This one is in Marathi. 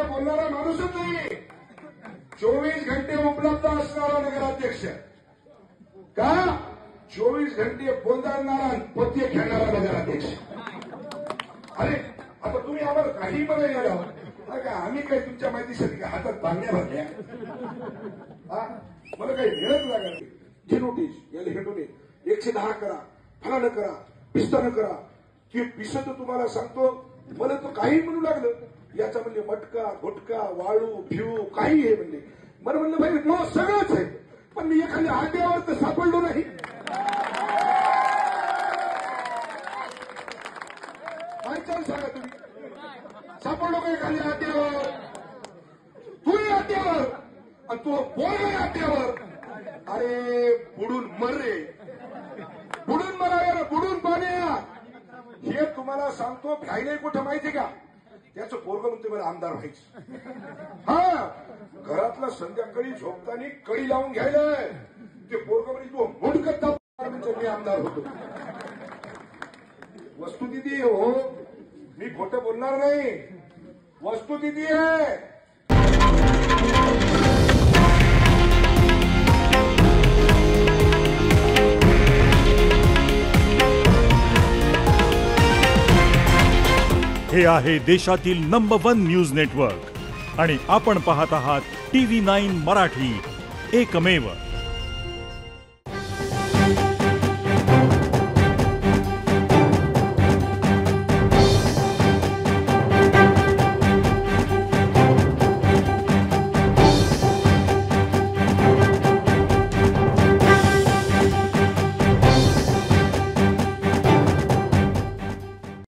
बोलणारा माणूसच नाही. 24 घंटे उपलब्ध असणारा नगराध्यक्ष का 24 घंटे बोंदाळणारा पत्ते खेळणारा नगराध्यक्ष. अरे आता तुम्ही आम्हाला काही म्हणायला का आम्ही काही तुमच्या माहितीसाठी का हातात बांगड्या भरल्या. मला काही मिळत लागत ही नोटीस याला भेटून 110 करा, फलानं करा, पिस्तानं करा. की पिसं तर तुम्हाला सांगतो मला तर काही म्हणू लागलं. याचा म्हणजे मटका घोटका वाळू भिव काही आहे म्हणजे. मला म्हणलं भाई मग सगळंच आहे पण मी एखाद्या आड्यावर तर सापडलो नाही. काय चाल सांगा तुम्ही सापडलो का एखाद्या आड्यावर. तूही आड्यावर आणि तू बोल आड्यावर. अरे बुडून मर रे बुडून मरा बुडून पाण्या. हे तुम्हाला सांगतो घ्यायला कुठं माहिती का त्याचं पोरग म्हणते मला आमदार व्हायचं. हा घरातला संध्याकाळी झोपताना कडी लावून घ्यायलाय ते पोरग म्हणजे तू मुंडकत म्हणजे मी आमदार होतो. वस्तुस्थिती हो मी खोटं बोलणार नाही. वस्तुस्थिती आहे. हे आहे देशातील नंबर 1 न्यूज नेटवर्क आणि आपण पाहत आहात TV9 मराठी, एकमेव.